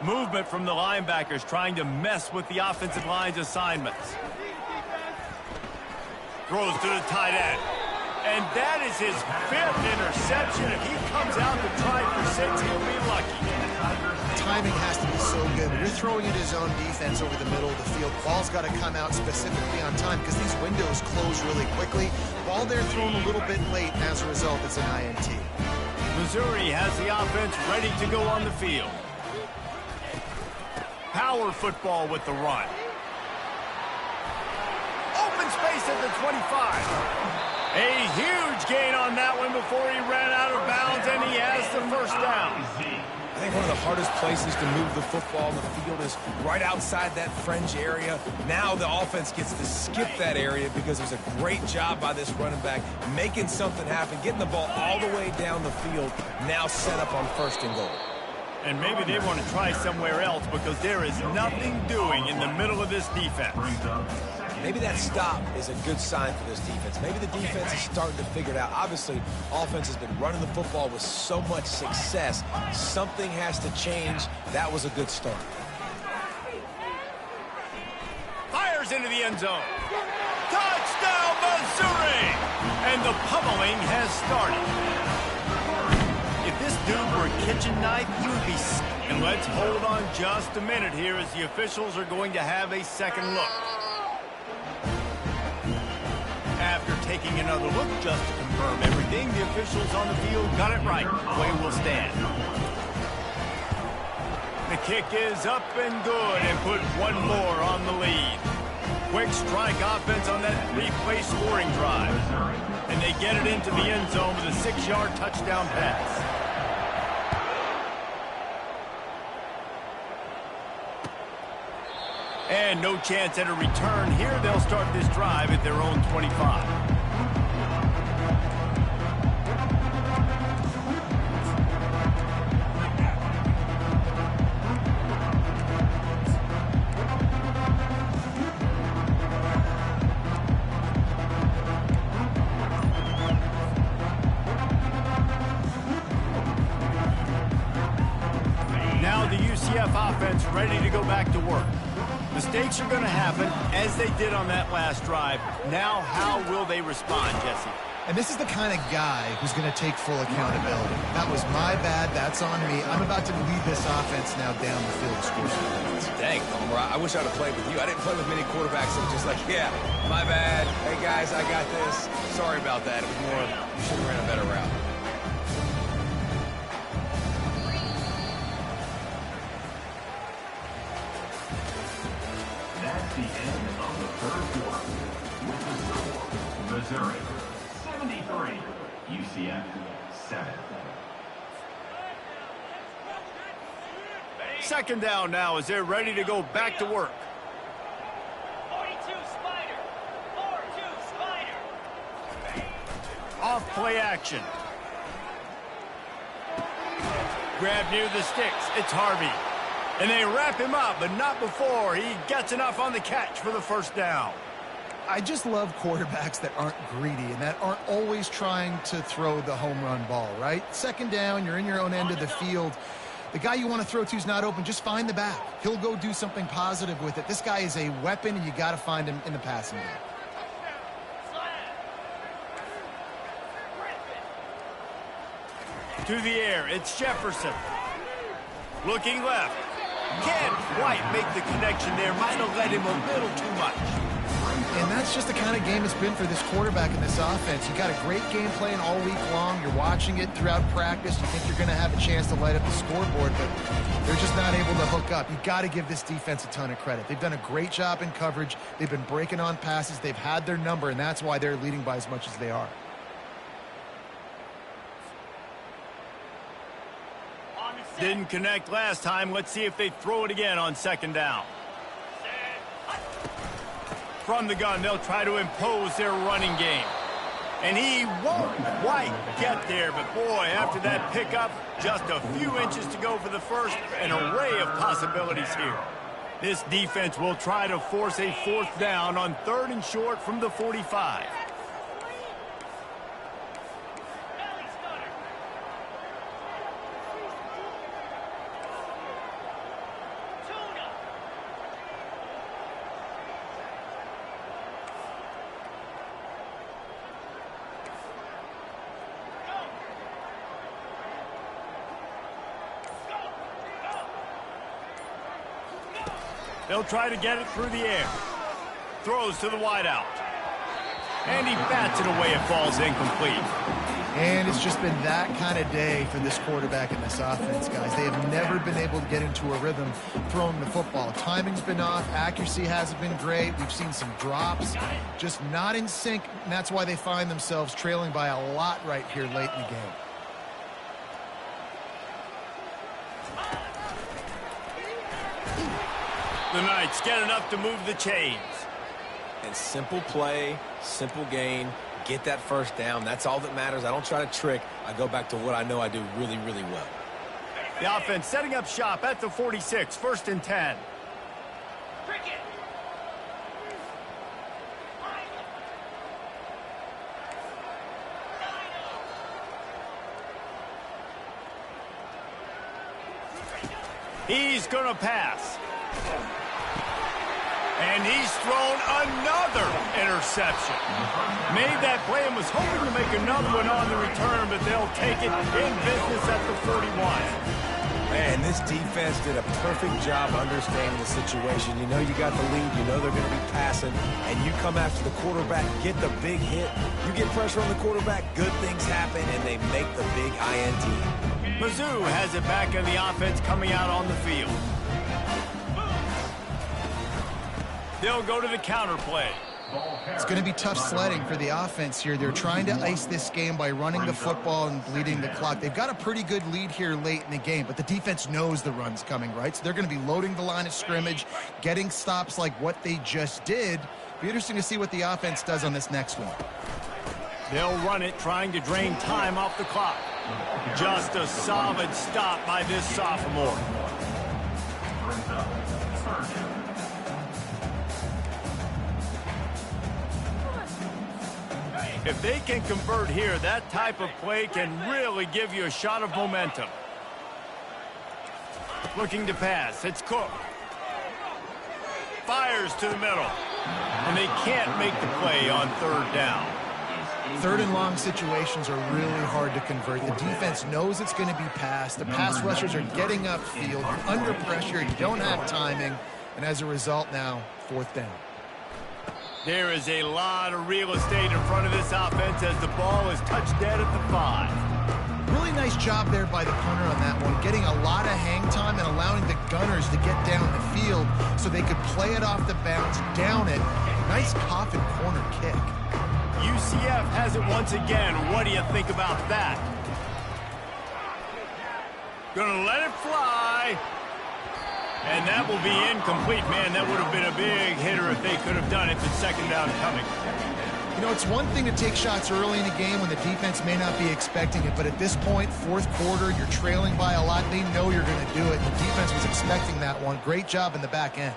Movement from the linebackers trying to mess with the offensive line's assignments. Throws to the tight end. And that is his 5th interception. If he comes out to try for 6, he'll be lucky. Timing has to be so good. When you're throwing at his own defense over the middle of the field, ball's got to come out specifically on time because these windows close really quickly. Ball there thrown a little bit late, and as a result, it's an INT. Missouri has the offense ready to go on the field. Power football with the run. Open space at the 25. A huge gain on that one before he ran out of bounds, and he has the first down. I think one of the hardest places to move the football on the field is right outside that fringe area. Now the offense gets to skip that area because there's a great job by this running back making something happen, getting the ball all the way down the field, now set up on 1st and goal. And maybe they want to try somewhere else because there is nothing doing in the middle of this defense. Maybe that stop is a good sign for this defense. Maybe the defense is starting to figure it out. Obviously, offense has been running the football with so much success. Something has to change. That was a good start. Fires into the end zone. Touchdown, Missouri! And the pummeling has started. If this dude were a kitchen knife, he would be sick. And let's hold on just a minute here as the officials are going to have a second look. After taking another look just to confirm everything. The officials on the field got it right. Play will stand. The kick is up and good and put one more on the lead. Quick strike offense on that three-play scoring drive. And they get it into the end zone with a 6-yard touchdown pass. And no chance at a return here. They'll start this drive at their own 25. Now the UCF offense ready to go back to work. Mistakes are going to happen, as they did on that last drive. Now, how will they respond, Jesse? And this is the kind of guy who's going to take full accountability. That was my bad. That's on me. I'm about to lead this offense now down the field to score some points. Dang, Homer, I wish I would have played with you. I didn't play with many quarterbacks that were just like, yeah, my bad. Hey, guys, I got this. Sorry about that. It was more of, you should have ran a better route. That's the end of the third quarter. With the score, Missouri 73, UCF 7. Second down now as they're ready to go back to work. 42 Spider. 4-2 Spider. Off play action. Grab near the sticks. It's Harvey. And they wrap him up, but not before he gets enough on the catch for the first down. I just love quarterbacks that aren't greedy and that aren't always trying to throw the home run ball, right? Second down, you're in your own end of the field. The guy you want to throw to is not open. Just find the back. He'll go do something positive with it. This guy is a weapon, and you got to find him in the passing game. To the air, it's Jefferson. Looking left. Can't quite make the connection there. Might have led him a little too much. And that's just the kind of game it's been for this quarterback in this offense. You got a great game plan all week long. You're watching it throughout practice. You think you're going to have a chance to light up the scoreboard, but they're just not able to hook up. You got to give this defense a ton of credit. They've done a great job in coverage. They've been breaking on passes. They've had their number, and that's why they're leading by as much as they are. Didn't connect last time. Let's see if they throw it again on second down. From the gun, they'll try to impose their running game. And he won't quite get there, but boy, after that pickup, just a few inches to go for the first. An array of possibilities here. This defense will try to force a fourth down on 3rd and short from the 45. They'll try to get it through the air. Throws to the wideout. And he bats it away. It falls incomplete. And it's just been that kind of day for this quarterback in this offense, guys. They have never been able to get into a rhythm throwing the football. Timing's been off. Accuracy hasn't been great. We've seen some drops. Just not in sync, and that's why they find themselves trailing by a lot right here late in the game. The Knights get enough to move the chains. And simple play, simple gain, get that first down. That's all that matters. I don't try to trick. I go back to what I know I do really, really well. The offense setting up shop at the 46, 1st and 10. He's going to pass. And he's thrown another interception. Made that play and was hoping to make another one on the return, but they'll take it in business at the 41. Man, this defense did a perfect job understanding the situation. You know you got the lead, you know they're going to be passing, and you come after the quarterback, get the big hit. You get pressure on the quarterback, good things happen, and they make the big INT. Mizzou has it back in the offense coming out on the field. They'll go to the counter play. It's going to be tough sledding for the offense here. They're trying to ice this game by running the football and bleeding the clock. They've got a pretty good lead here late in the game, but the defense knows the run's coming, right? So they're going to be loading the line of scrimmage, getting stops like what they just did. Be interesting to see what the offense does on this next one. They'll run it, trying to drain time off the clock. Just a solid stop by this sophomore. If they can convert here, that type of play can really give you a shot of momentum. Looking to pass. It's Cook. Fires to the middle. And they can't make the play on third down. Third and long situations are really hard to convert. The defense knows it's going to be passed. The pass rushers are getting upfield. You're under pressure. You don't have timing. And as a result now, fourth down. There is a lot of real estate in front of this offense as the ball is touched dead at the 5. Really nice job there by the punter on that one, getting a lot of hang time and allowing the gunners to get down the field so they could play it off the bounce, down it. Nice coffin corner kick. UCF has it once again. What do you think about that? Gonna let it fly. And that will be incomplete. Man, that would have been a big hitter if they could have done it. The second down coming. You know, it's one thing to take shots early in the game when the defense may not be expecting it, but at this point, fourth quarter, you're trailing by a lot. They know you're going to do it. The defense was expecting that one. Great job in the back end.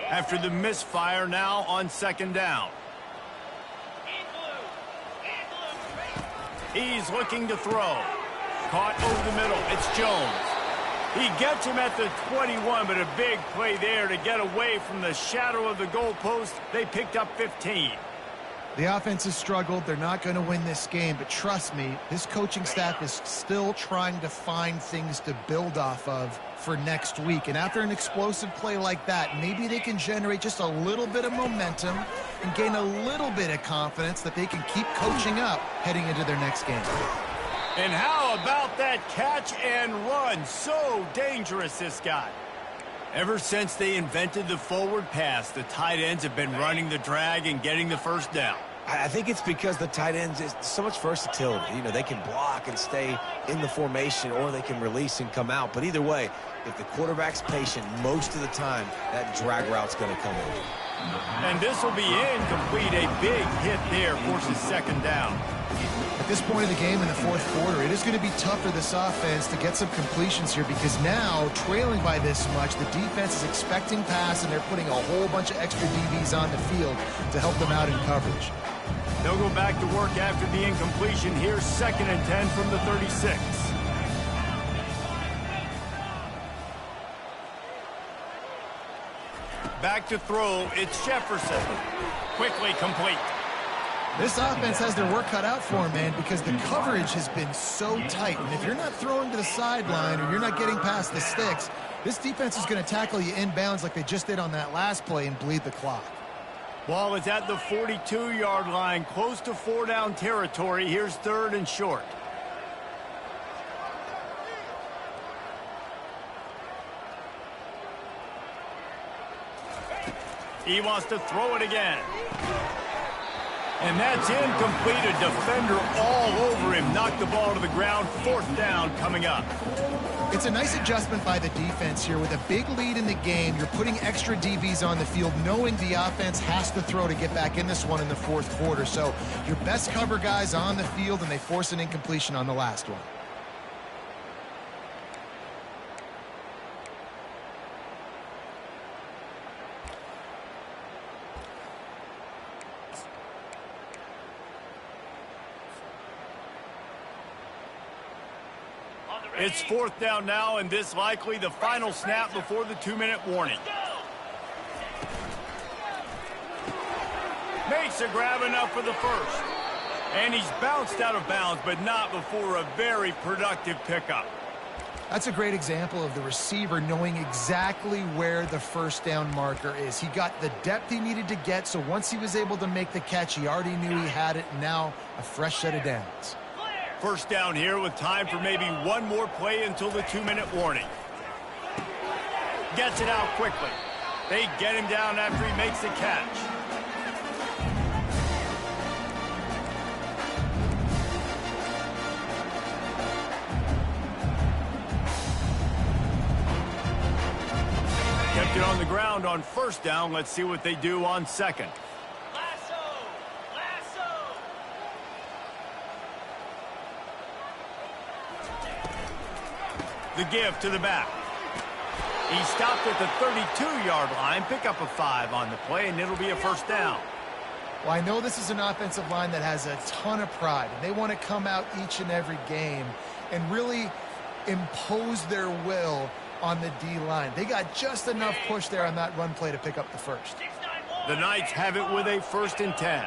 After the misfire, now on second down. He's looking to throw. Caught over the middle. It's Jones. He gets him at the 21, but a big play there to get away from the shadow of the goalpost. They picked up 15. The offense has struggled. They're not going to win this game, but trust me, this coaching staff is still trying to find things to build off of for next week. And after an explosive play like that, maybe they can generate just a little bit of momentum and gain a little bit of confidence that they can keep coaching up heading into their next game. And how about that catch and run? So dangerous, this guy. Ever since they invented the forward pass, the tight ends have been running the drag and getting the first down. I think it's because the tight ends is so much versatility. You know, they can block and stay in the formation, or they can release and come out. But either way, if the quarterback's patient most of the time, that drag route's going to come in. And this will be incomplete. A big hit there forces second down. At this point of the game in the fourth quarter, it is going to be tough for this offense to get some completions here because now, trailing by this much, the defense is expecting pass, and they're putting a whole bunch of extra DBs on the field to help them out in coverage. They'll go back to work after the incompletion. Here's 2nd and 10 from the 36. Back to throw, it's Jefferson. Quickly complete. This offense has their work cut out for them, man, because the coverage has been so tight. And if you're not throwing to the sideline or you're not getting past the sticks, this defense is going to tackle you inbounds like they just did on that last play and bleed the clock. Ball is at the 42-yard line, close to 4-down territory. Here's 3rd and short. He wants to throw it again. And that's incomplete. A defender all over him. Knocked the ball to the ground. 4th down coming up. It's a nice adjustment by the defense here. With a big lead in the game, you're putting extra DBs on the field, knowing the offense has to throw to get back in this one in the fourth quarter. So your best cover guys on the field, and they force an incompletion on the last one. It's 4th down now, and this likely the final snap before the 2-minute warning. Makes a grab enough for the first. And he's bounced out of bounds, but not before a very productive pickup. That's a great example of the receiver knowing exactly where the first down marker is. He got the depth he needed to get, so once he was able to make the catch, he already knew he had it, and now a fresh set of downs. First down here with time for maybe one more play until the 2-minute warning. Gets it out quickly. They get him down after he makes the catch. Kept it on the ground on first down. Let's see what they do on second. Lasso! Lasso! The give to the back. He stopped at the 32-yard line. Pick up a 5 on the play, and it'll be a first down. Well, I know this is an offensive line that has a ton of pride, and they want to come out each and every game and really impose their will on the D-line. They got just enough push there on that run play to pick up the first. The Knights have it with a 1st and 10.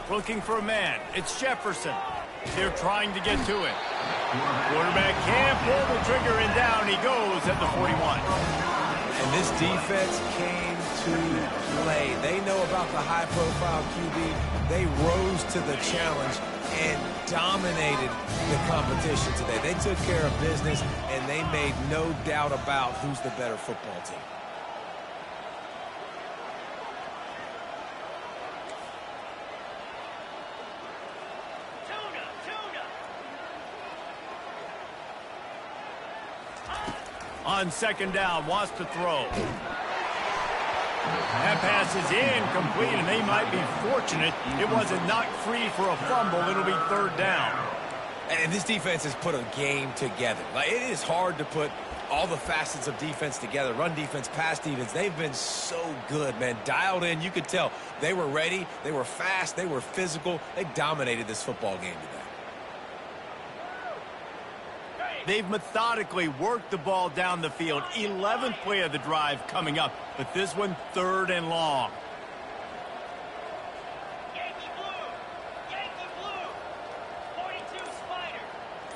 Looking for a man. It's Jefferson. They're trying to get to it. Quarterback can't pull the trigger, and down he goes at the 41. And this defense came to play. They know about the high-profile QB. They rose to the challenge and dominated the competition today. They took care of business, and they made no doubt about who's the better football team. On second down, wants to throw. That pass is incomplete, and they might be fortunate it wasn't knocked free for a fumble. It'll be 3rd down. And this defense has put a game together. Like, it is hard to put all the facets of defense together. Run defense, pass defense. They've been so good, man. Dialed in. You could tell they were ready. They were fast. They were physical. They dominated this football game today. They've methodically worked the ball down the field. 11th play of the drive coming up, but this one 3rd and long. Yankee blue! Yankee blue! 42 Spider!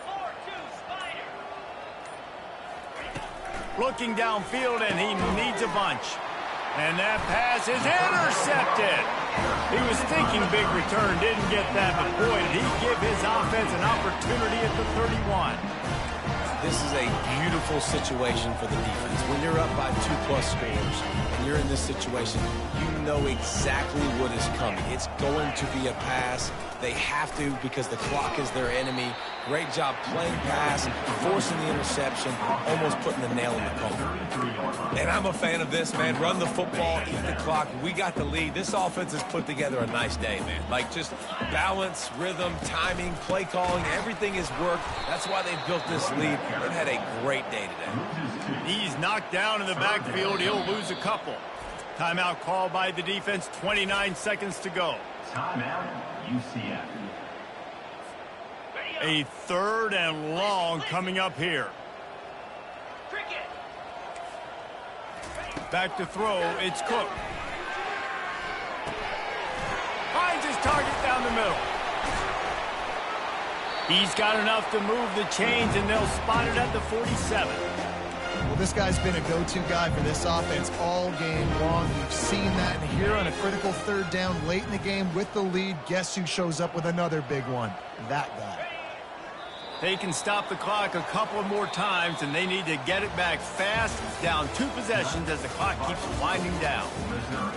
4-2 Spider! Looking downfield, and he needs a bunch. And that pass is intercepted. He was thinking big return, didn't get that, but boy, did he give his offense an opportunity at the 31. This is a beautiful situation for the defense. When you're up by 2+ scores and you're in this situation, you know exactly what is coming. It's going to be a pass. They have to because the clock is their enemy. Great job playing pass, forcing the interception, almost putting the nail in the coffin. And I'm a fan of this, man. Run the football, eat the clock. We got the lead. This offense has put together a nice day, man. Like, just balance, rhythm, timing, play calling, everything has worked. That's why they've built this lead. They've had a great day today. He's knocked down in the backfield. He'll lose a couple. Timeout called by the defense. 29 seconds to go. Timeout, UCF. A 3rd and long coming up here. Cricket! Back to throw. It's Cook. Finds his target down the middle. He's got enough to move the chains, and they'll spot it at the 47. Well, this guy's been a go-to guy for this offense all game long. We've seen that, and here on a critical 3rd down late in the game with the lead, guess who shows up with another big one? That guy. They can stop the clock a couple more times, and they need to get it back fast. Down 2 possessions as the clock keeps winding down.